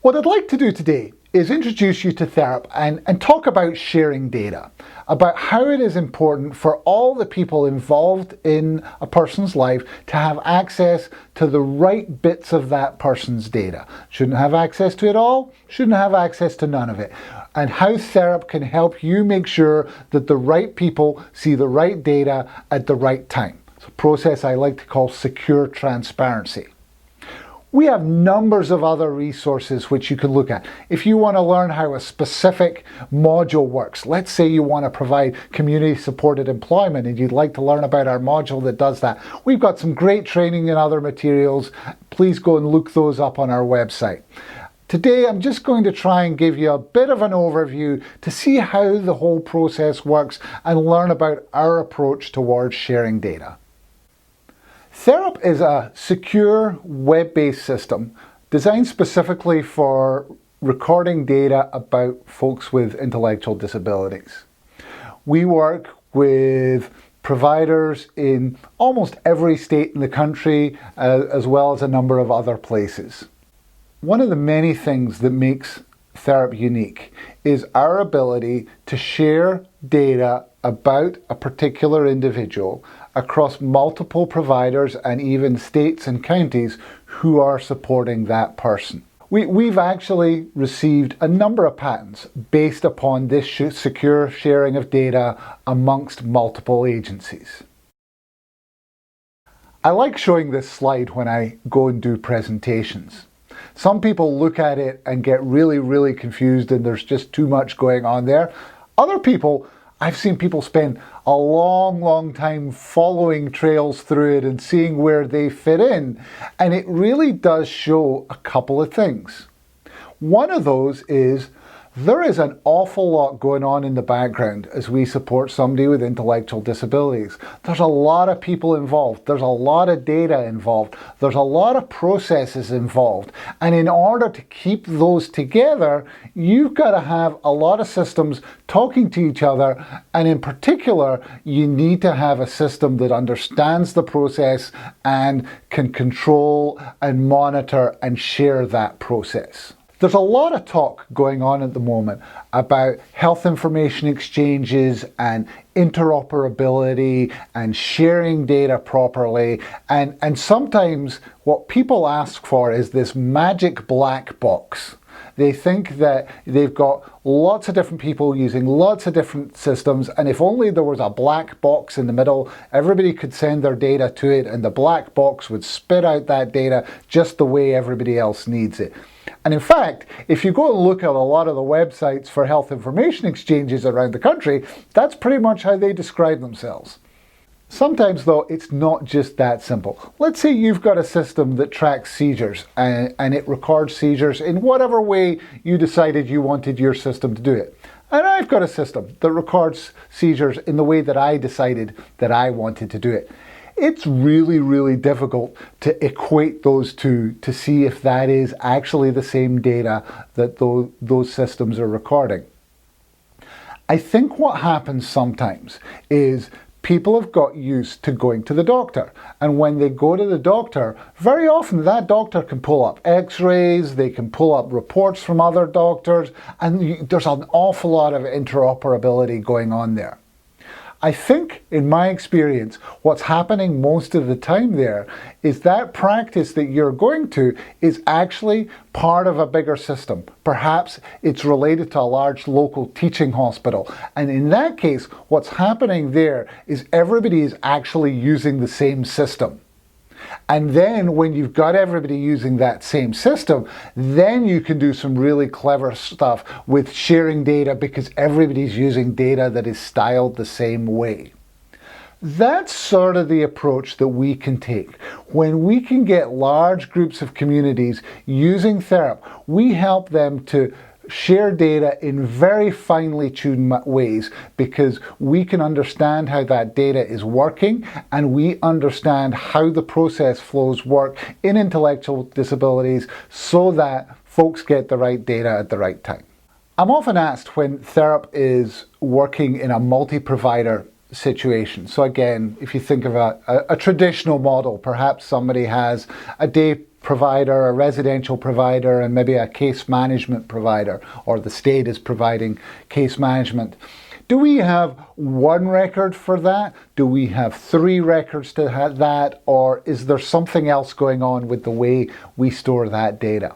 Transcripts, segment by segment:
What I'd like to do today is introduce you to Therap and talk about sharing data, about how it is important for all the people involved in a person's life to have access to the right bits of that person's data. Shouldn't have access to it all, shouldn't have access to none of it. And how Therap can help you make sure that the right people see the right data at the right time. It's a process I like to call secure transparency. We have numbers of other resources which you can look at. If you want to learn how a specific module works, let's say you want to provide community-supported employment and you'd like to learn about our module that does that, we've got some great training and other materials. Please go and look those up on our website. Today, I'm just going to try and give you a bit of an overview to see how the whole process works and learn about our approach towards sharing data. Therap is a secure web-based system designed specifically for recording data about folks with intellectual disabilities. We work with providers in almost every state in the country, as well as a number of other places. One of the many things that makes Therap unique is our ability to share data about a particular individual across multiple providers and even states and counties who are supporting that person. We've actually received a number of patents based upon this secure sharing of data amongst multiple agencies. I like showing this slide when I go and do presentations. Some people look at it and get really confused and there's just too much going on there. Other people, I've seen people spend a long time following trails through it and seeing where they fit in. And it really does show a couple of things. One of those is there is an awful lot going on in the background as we support somebody with intellectual disabilities. There's a lot of people involved. There's a lot of data involved. There's a lot of processes involved. And in order to keep those together, you've got to have a lot of systems talking to each other. And in particular, you need to have a system that understands the process and can control and monitor and share that process. There's a lot of talk going on at the moment about health information exchanges and interoperability and sharing data properly. And sometimes what people ask for is this magic black box. They think that they've got lots of different people using lots of different systems, and if only there was a black box in the middle, everybody could send their data to it and the black box would spit out that data just the way everybody else needs it. And in fact, if you go and look at a lot of the websites for health information exchanges around the country, that's pretty much how they describe themselves. Sometimes though, it's not just that simple. Let's say you've got a system that tracks seizures and it records seizures in whatever way you decided you wanted your system to do it. And I've got a system that records seizures in the way that I decided that I wanted to do it. It's really difficult to equate those two to see if that is actually the same data that those systems are recording. I think what happens sometimes is people have got used to going to the doctor. And when they go to the doctor, very often that doctor can pull up x-rays, they can pull up reports from other doctors, and there's an awful lot of interoperability going on there. I think, in my experience, what's happening most of the time there is that practice that you're going to is actually part of a bigger system. Perhaps it's related to a large local teaching hospital. And in that case, what's happening there is everybody is actually using the same system. And then when you've got everybody using that same system, then you can do some really clever stuff with sharing data because everybody's using data that is styled the same way. That's sort of the approach that we can take. When we can get large groups of communities using Therap, we help them to share data in very finely tuned ways because we can understand how that data is working and we understand how the process flows work in intellectual disabilities so that folks get the right data at the right time. I'm often asked when Therap is working in a multi-provider situation. So again, if you think of a traditional model, perhaps somebody has a day provider, a residential provider, and maybe a case management provider, or the state is providing case management. Do we have one record for that? Do we have 3 records to have that? Or is there something else going on with the way we store that data?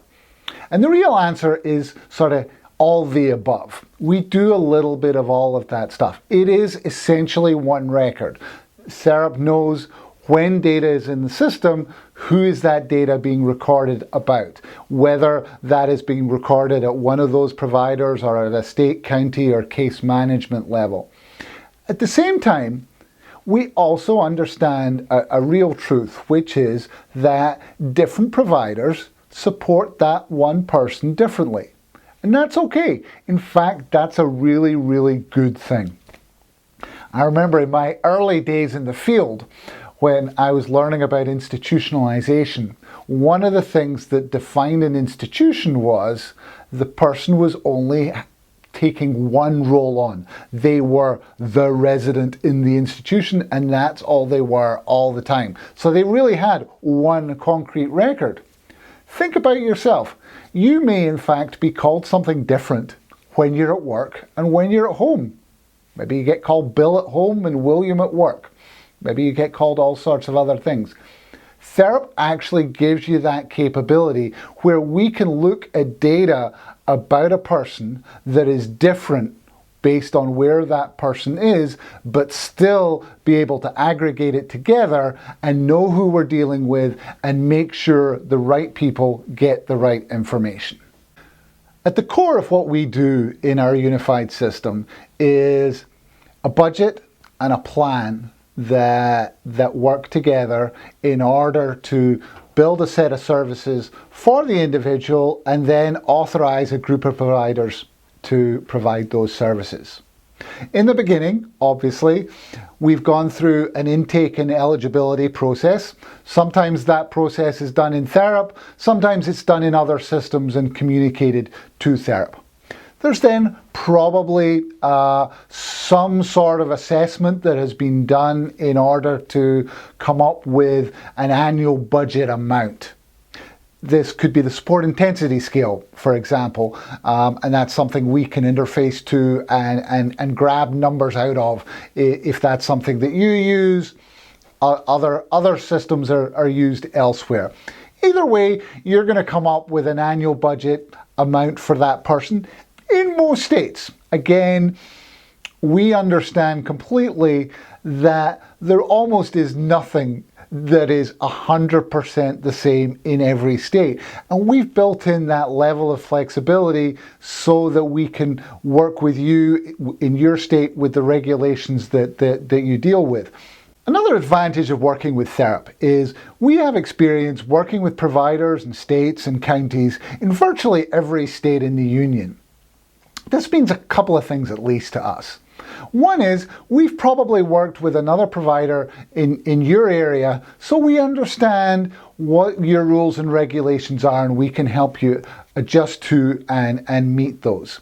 And the real answer is sort of all the above. We do a little bit of all of that stuff. It is essentially one record. Therap knows when data is in the system, who is that data being recorded about? Whether that is being recorded at one of those providers or at a state, county, or case management level. At the same time, we also understand a real truth, which is that different providers support that one person differently. And that's okay. In fact, that's a really, really good thing. I remember in my early days in the field, when I was learning about institutionalization, one of the things that defined an institution was the person was only taking one role on. They were the resident in the institution, and that's all they were all the time. So they really had one concrete record. Think about yourself. You may in fact be called something different when you're at work and when you're at home. Maybe you get called Bill at home and William at work. Maybe you get called all sorts of other things. Therap actually gives you that capability where we can look at data about a person that is different based on where that person is, but still be able to aggregate it together and know who we're dealing with and make sure the right people get the right information. At the core of what we do in our unified system is a budget and a plan that work together in order to build a set of services for the individual and then authorize a group of providers to provide those services. In the beginning, obviously, we've gone through an intake and eligibility process. Sometimes that process is done in Therap, sometimes it's done in other systems and communicated to Therap. There's then probably some sort of assessment that has been done in order to come up with an annual budget amount. This could be the support intensity scale, for example, and that's something we can interface to and grab numbers out of if that's something that you use. Other systems are used elsewhere. Either way, you're going to come up with an annual budget amount for that person. In most states, again, we understand completely that there almost is nothing that is 100% the same in every state. And we've built in that level of flexibility so that we can work with you in your state with the regulations that you deal with. Another advantage of working with Therap is we have experience working with providers and states and counties in virtually every state in the union. This means a couple of things at least to us. One is we've probably worked with another provider in your area, so we understand what your rules and regulations are and we can help you adjust to and meet those.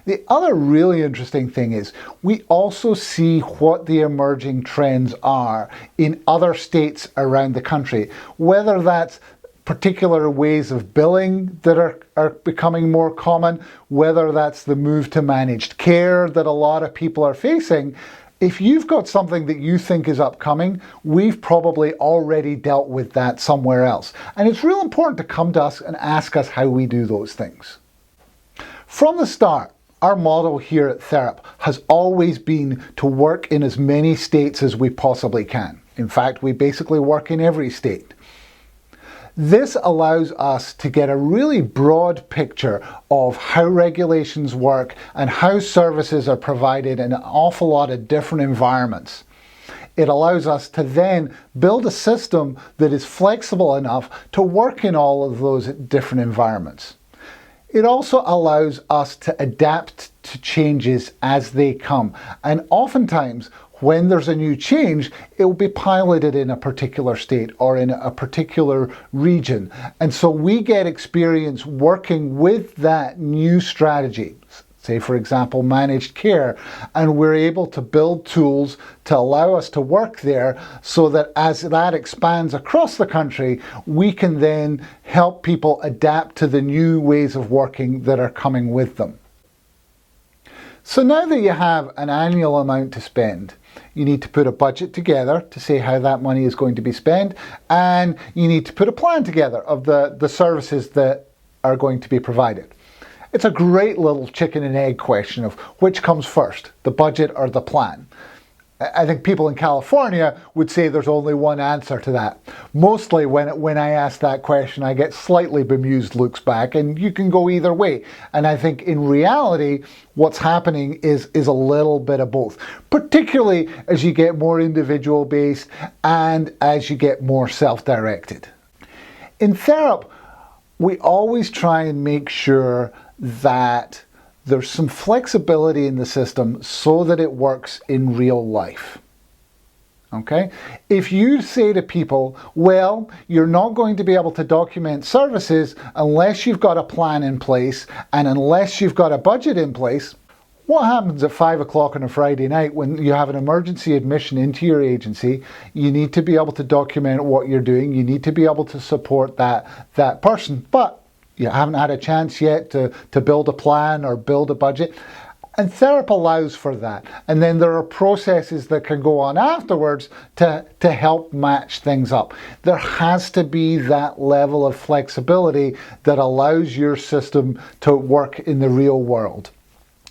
The other really interesting thing is we also see what the emerging trends are in other states around the country, whether that's particular ways of billing that are becoming more common, whether that's the move to managed care that a lot of people are facing. If you've got something that you think is upcoming, we've probably already dealt with that somewhere else. And it's real important to come to us and ask us how we do those things. From the start, our model here at Therap has always been to work in as many states as we possibly can. In fact, we basically work in every state. This allows us to get a really broad picture of how regulations work and how services are provided in an awful lot of different environments. It allows us to then build a system that is flexible enough to work in all of those different environments. It also allows us to adapt to changes as they come, and oftentimes when there's a new change, it will be piloted in a particular state or in a particular region. And so we get experience working with that new strategy. say for example managed care, and we're able to build tools to allow us to work there so that as that expands across the country, we can then help people adapt to the new ways of working that are coming with them. So now that you have an annual amount to spend, you need to put a budget together to say how that money is going to be spent, and you need to put a plan together of the services that are going to be provided. It's a great little chicken and egg question of which comes first, the budget or the plan. I think people in California would say there's only one answer to that. Mostly when I ask that question, I get slightly bemused looks back, and you can go either way. And I think in reality, what's happening is a little bit of both, particularly as you get more individual based and as you get more self-directed. In Therap, we always try and make sure that there's some flexibility in the system so that it works in real life. Okay? If you say to people, well, you're not going to be able to document services unless you've got a plan in place and unless you've got a budget in place, what happens at 5 o'clock on a Friday night when you have an emergency admission into your agency? You need to be able to document what you're doing. You need to be able to support that person, but you haven't had a chance yet to build a plan or build a budget. And Therap allows for that. And then there are processes that can go on afterwards to help match things up. There has to be that level of flexibility that allows your system to work in the real world.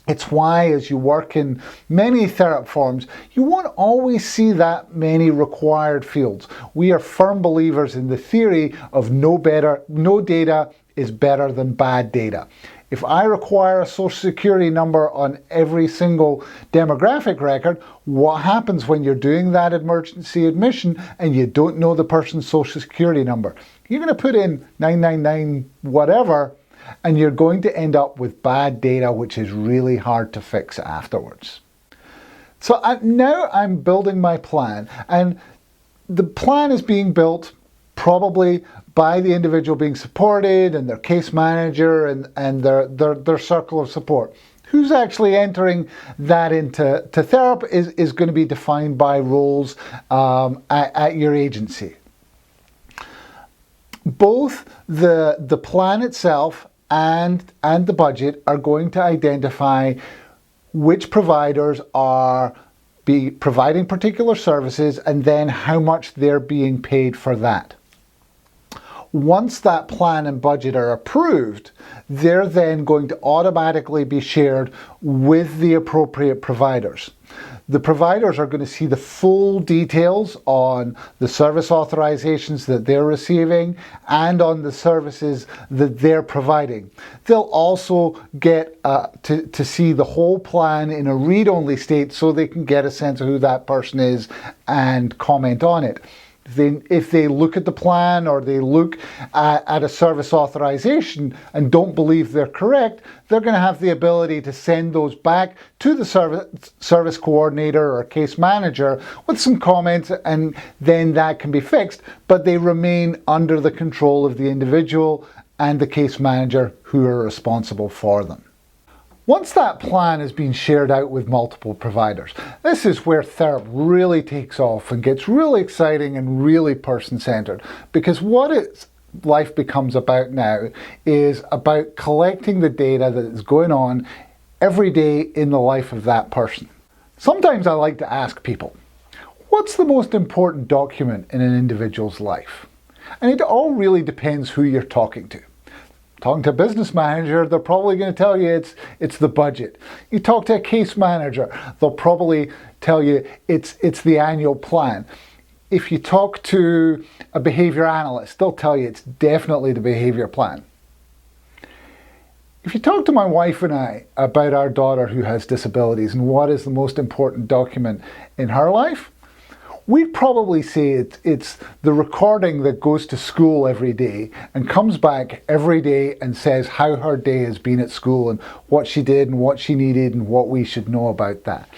It's why as you work in many Therap forms, you won't always see that many required fields. We are firm believers in the theory of no data is better than bad data. If I require a social security number on every single demographic record, what happens when you're doing that emergency admission and you don't know the person's social security number? You're going to put in 999 whatever, and you're going to end up with bad data, which is really hard to fix afterwards. So now I'm building my plan, and the plan is being built probably by the individual being supported and their case manager and their circle of support. Who's actually entering that into Therap is going to be defined by roles at your agency. Both the plan itself and the budget are going to identify which providers are providing particular services and then how much they're being paid for that. Once that plan and budget are approved, they're then going to automatically be shared with the appropriate providers. The providers are going to see the full details on the service authorizations that they're receiving and on the services that they're providing. They'll also get to see the whole plan in a read-only state so they can get a sense of who that person is and comment on it. If they look at the plan or they look at a service authorization and don't believe they're correct, they're going to have the ability to send those back to the service coordinator or case manager with some comments, and then that can be fixed, but they remain under the control of the individual and the case manager who are responsible for them. Once that plan has been shared out with multiple providers, this is where Therap really takes off and gets really exciting and really person-centered, because what life becomes about now is about collecting the data that is going on every day in the life of that person. Sometimes I like to ask people, what's the most important document in an individual's life? And it all really depends who you're talking to. Talking to a business manager, they're probably going to tell you it's the budget. You talk to a case manager, they'll probably tell you it's the annual plan. If you talk to a behavior analyst, they'll tell you it's definitely the behavior plan. If you talk to my wife and I about our daughter who has disabilities and what is the most important document in her life, we'd probably say it's the recording that goes to school every day and comes back every day and says how her day has been at school and what she did and what she needed and what we should know about that.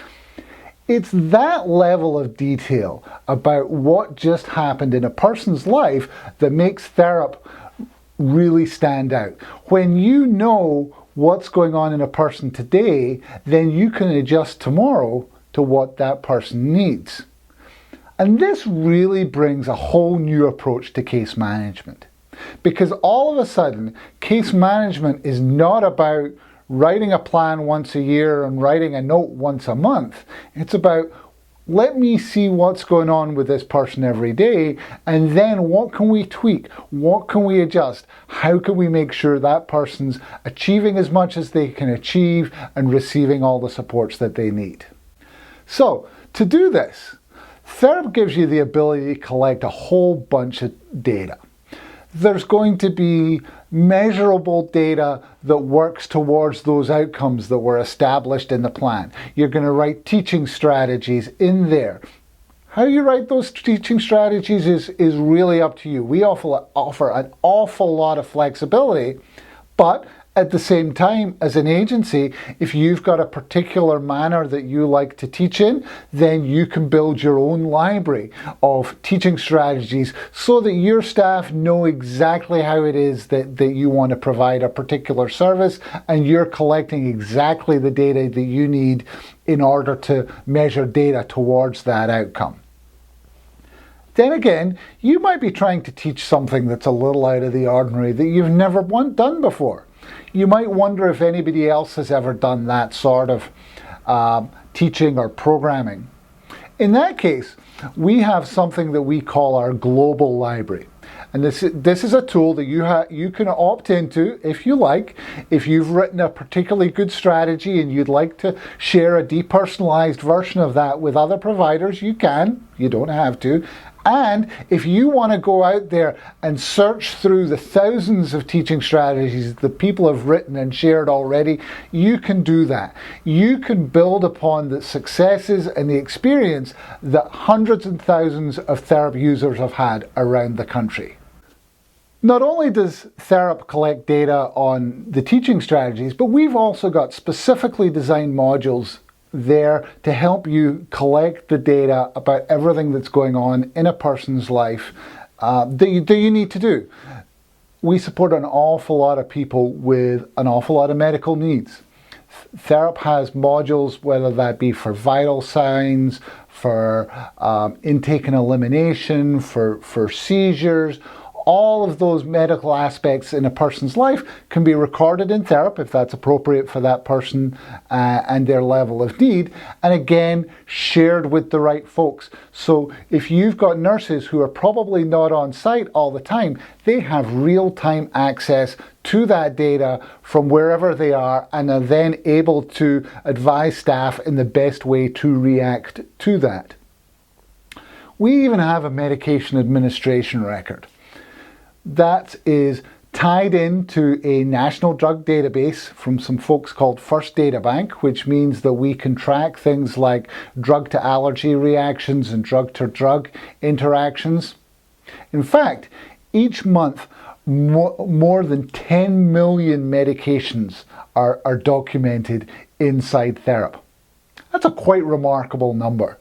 It's that level of detail about what just happened in a person's life that makes Therap really stand out. When you know what's going on in a person today, then you can adjust tomorrow to what that person needs. And this really brings a whole new approach to case management. Because all of a sudden, case management is not about writing a plan once a year and writing a note once a month. It's about, let me see what's going on with this person every day, and then what can we tweak? What can we adjust? How can we make sure that person's achieving as much as they can achieve and receiving all the supports that they need? So, to do this, Therap gives you the ability to collect a whole bunch of data. There's going to be measurable data that works towards those outcomes that were established in the plan. You're going to write teaching strategies in there. How you write those teaching strategies is really up to you. We offer an awful lot of flexibility, but at the same time, as an agency, if you've got a particular manner that you like to teach in, then you can build your own library of teaching strategies so that your staff know exactly how it is that you want to provide a particular service, and you're collecting exactly the data that you need in order to measure data towards that outcome. Then again, you might be trying to teach something that's a little out of the ordinary that you've never done before. You might wonder if anybody else has ever done that sort of teaching or programming. In that case, we have something that we call our global library. And this is a tool that you can opt into if you like. If you've written a particularly good strategy and you'd like to share a depersonalized version of that with other providers, you can. You don't have to. And if you want to go out there and search through the thousands of teaching strategies that people have written and shared already, you can do that. You can build upon the successes and the experience that hundreds and thousands of Therap users have had around the country. Not only does Therap collect data on the teaching strategies, but we've also got specifically designed modules there to help you collect the data about everything that's going on in a person's life that you need to do. We support an awful lot of people with an awful lot of medical needs. Therap has modules, whether that be for vital signs, for intake and elimination, for seizures. All of those medical aspects in a person's life can be recorded in Therap if that's appropriate for that person and their level of need, and again shared with the right folks. So if you've got nurses who are probably not on site all the time, they have real-time access to that data from wherever they are and are then able to advise staff in the best way to react to that. We even have a medication administration record that is tied into a national drug database from some folks called First Data Bank, which means that we can track things like drug to allergy reactions and drug to drug interactions. In fact, each month more than 10 million medications are documented inside Therap. That's a quite remarkable number.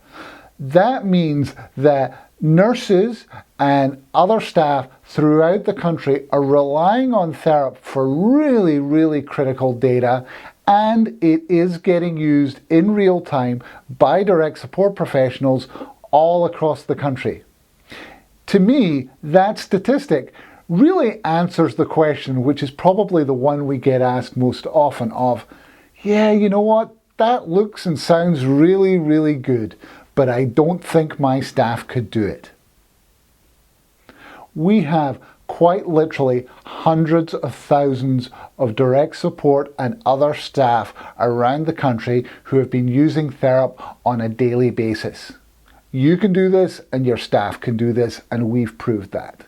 That means that nurses and other staff throughout the country are relying on Therap for really, really critical data, and it is getting used in real time by direct support professionals all across the country. To me, that statistic really answers the question, which is probably the one we get asked most often of, yeah, you know what, that looks and sounds really, really good, but I don't think my staff could do it. We have quite literally hundreds of thousands of direct support and other staff around the country who have been using Therap on a daily basis. You can do this and your staff can do this, and we've proved that.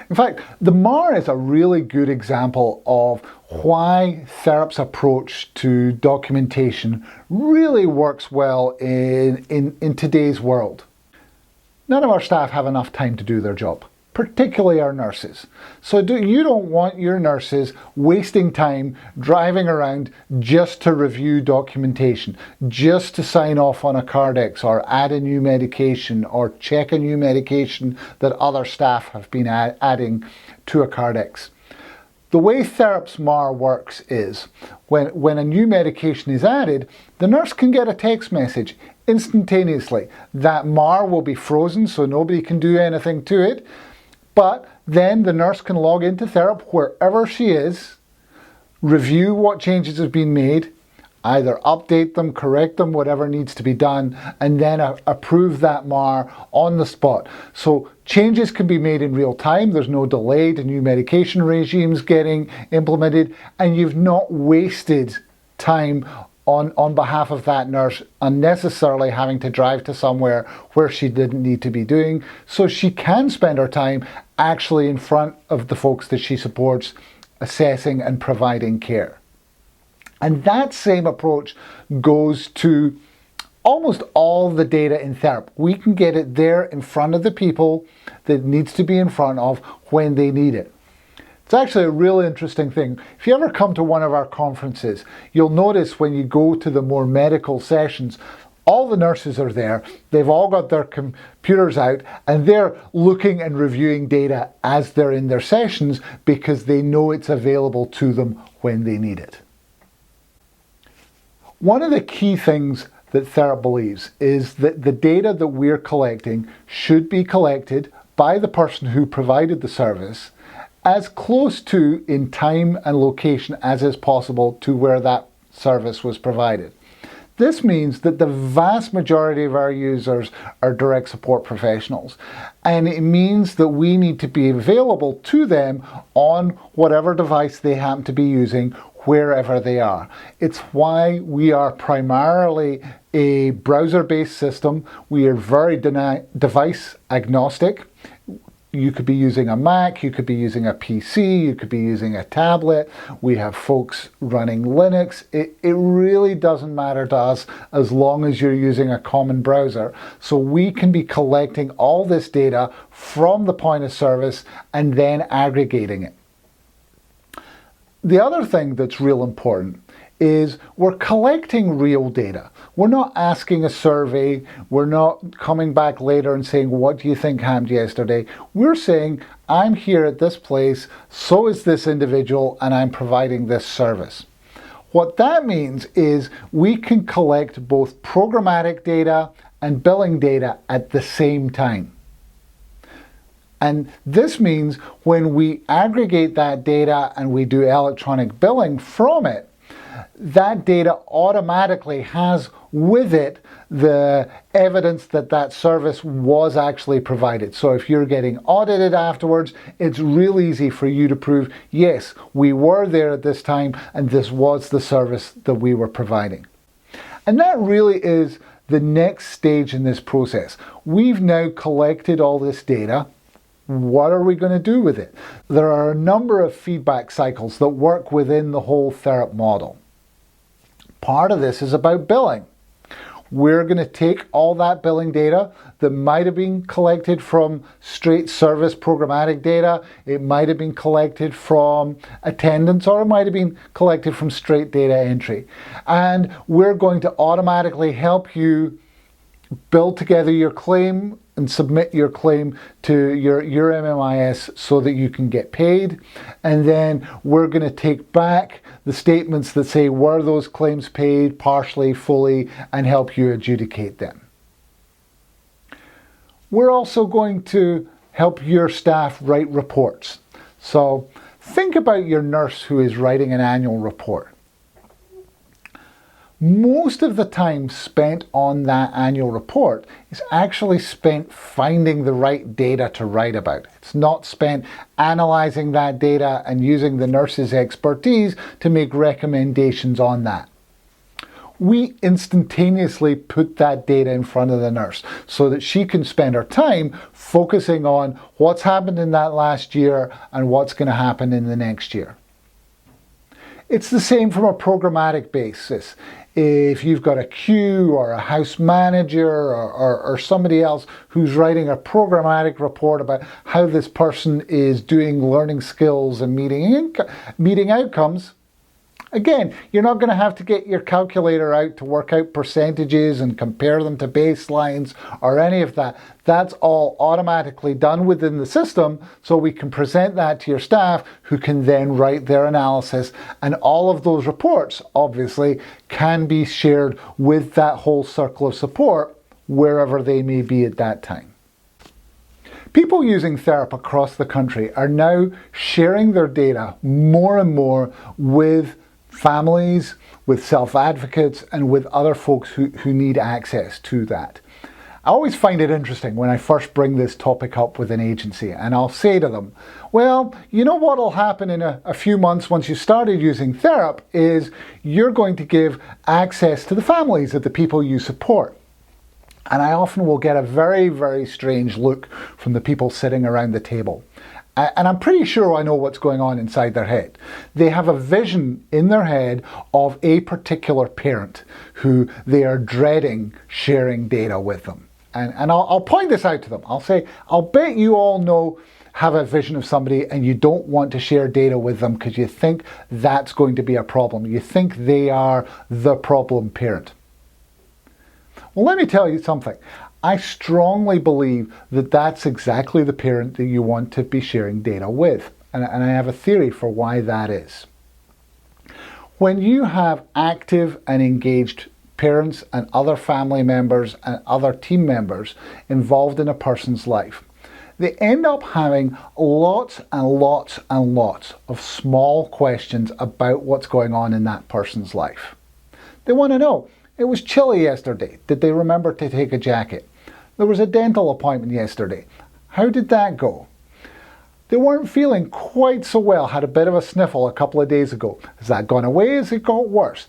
In fact, the MAR is a really good example of why Therap's approach to documentation really works well in today's world. None of our staff have enough time to do their job, particularly our nurses. So you don't want your nurses wasting time driving around just to review documentation, just to sign off on a Cardex or add a new medication or check a new medication that other staff have been adding to a Cardex. The way Therap's MAR works is when a new medication is added, the nurse can get a text message instantaneously. That MAR will be frozen so nobody can do anything to it, but then the nurse can log into Therap wherever she is, review what changes have been made, either update them, correct them, whatever needs to be done, and then approve that MAR on the spot. So changes can be made in real time. There's no delay to new medication regimes getting implemented, and you've not wasted time on behalf of that nurse unnecessarily having to drive to somewhere where she didn't need to be doing. So she can spend her time actually in front of the folks that she supports, assessing and providing care. And that same approach goes to almost all the data in Therap. We can get it there in front of the people that it needs to be in front of when they need it. It's actually a really interesting thing. If you ever come to one of our conferences, you'll notice when you go to the more medical sessions, all the nurses are there. They've all got their computers out and they're looking and reviewing data as they're in their sessions because they know it's available to them when they need it. One of the key things that Therap believes is that the data that we're collecting should be collected by the person who provided the service as close to in time and location as is possible to where that service was provided. This means that the vast majority of our users are direct support professionals, and it means that we need to be available to them on whatever device they happen to be using, wherever they are. It's why we are primarily a browser-based system. We are very device agnostic. You could be using a Mac, you could be using a PC, you could be using a tablet. We have folks running Linux. It really doesn't matter to us as long as you're using a common browser. So we can be collecting all this data from the point of service and then aggregating it. The other thing that's real important is we're collecting real data. We're not asking a survey. We're not coming back later and saying, what do you think happened yesterday? We're saying, I'm here at this place, so is this individual, and I'm providing this service. What that means is we can collect both programmatic data and billing data at the same time. And this means when we aggregate that data and we do electronic billing from it, that data automatically has with it the evidence that that service was actually provided. So if you're getting audited afterwards, it's real easy for you to prove, yes, we were there at this time and this was the service that we were providing. And that really is the next stage in this process. We've now collected all this data. What are we going to do with it? There are a number of feedback cycles that work within the whole Therap model. Part of this is about billing. We're going to take all that billing data that might have been collected from straight service programmatic data, it might have been collected from attendance, or it might have been collected from straight data entry. And we're going to automatically help you build together your claim and submit your claim to your MMIS so that you can get paid. And then we're going to take back the statements that say, were those claims paid partially, fully, and help you adjudicate them. We're also going to help your staff write reports. So think about your nurse who is writing an annual report. Most of the time spent on that annual report is actually spent finding the right data to write about. It's not spent analyzing that data and using the nurse's expertise to make recommendations on that. We instantaneously put that data in front of the nurse so that she can spend her time focusing on what's happened in that last year and what's going to happen in the next year. It's the same from a programmatic basis. If you've got a Q or a house manager or somebody else who's writing a programmatic report about how this person is doing learning skills and meeting outcomes, Again, you're not going to have to get your calculator out to work out percentages and compare them to baselines or any of that. That's all automatically done within the system, so we can present that to your staff who can then write their analysis, and all of those reports obviously can be shared with that whole circle of support wherever they may be at that time. People using Therap across the country are now sharing their data more and more with families, with self-advocates, and with other folks who need access to that. I always find it interesting when I first bring this topic up with an agency, and I'll say to them, well, you know what will happen in a few months once you started using Therap is you're going to give access to the families of the people you support. And I often will get a very, very strange look from the people sitting around the table. And I'm pretty sure I know what's going on inside their head. They have a vision in their head of a particular parent who they are dreading sharing data with them. And I'll point this out to them. I'll say, I'll bet you all have a vision of somebody and you don't want to share data with them because you think that's going to be a problem. You think they are the problem parent. Well, let me tell you something. I strongly believe that that's exactly the parent that you want to be sharing data with. And I have a theory for why that is. When you have active and engaged parents and other family members and other team members involved in a person's life, they end up having lots and lots and lots of small questions about what's going on in that person's life. They want to know, it was chilly yesterday. Did they remember to take a jacket? There was a dental appointment yesterday. How did that go? They weren't feeling quite so well, had a bit of a sniffle a couple of days ago. Has that gone away? Has it got worse?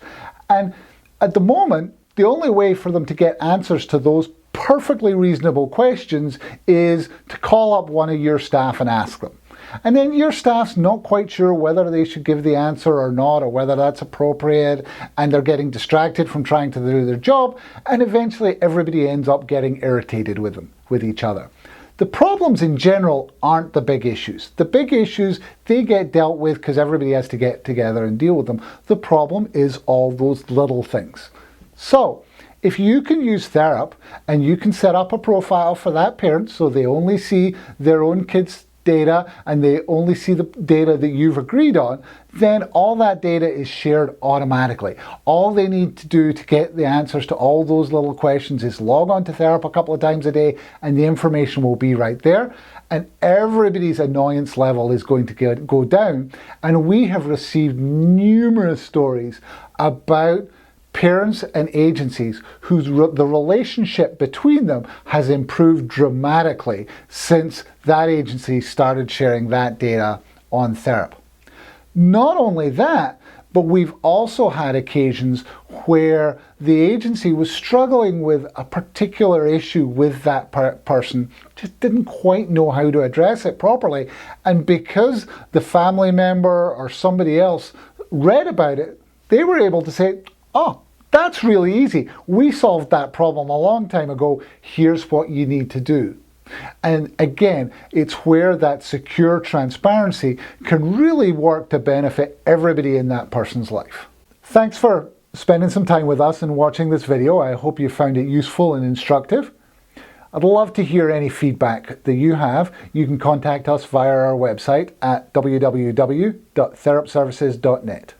And at the moment, the only way for them to get answers to those perfectly reasonable questions is to call up one of your staff and ask them. And then your staff's not quite sure whether they should give the answer or not, or whether that's appropriate, and they're getting distracted from trying to do their job, and eventually everybody ends up getting irritated with each other. The problems in general aren't the big issues. The big issues, they get dealt with because everybody has to get together and deal with them. The problem is all those little things. So, if you can use Therap and you can set up a profile for that parent so they only see their own kids' data and they only see the data that you've agreed on, then all that data is shared automatically. All they need to do to get the answers to all those little questions is log on to Therap a couple of times a day and the information will be right there, and everybody's annoyance level is going to go down. And we have received numerous stories about parents and agencies whose the relationship between them has improved dramatically since that agency started sharing that data on Therap. Not only that, but we've also had occasions where the agency was struggling with a particular issue with that person, just didn't quite know how to address it properly, and because the family member or somebody else read about it, they were able to say, oh, that's really easy. We solved that problem a long time ago. Here's what you need to do. And again, it's where that secure transparency can really work to benefit everybody in that person's life. Thanks for spending some time with us and watching this video. I hope you found it useful and instructive. I'd love to hear any feedback that you have. You can contact us via our website at www.therapservices.net.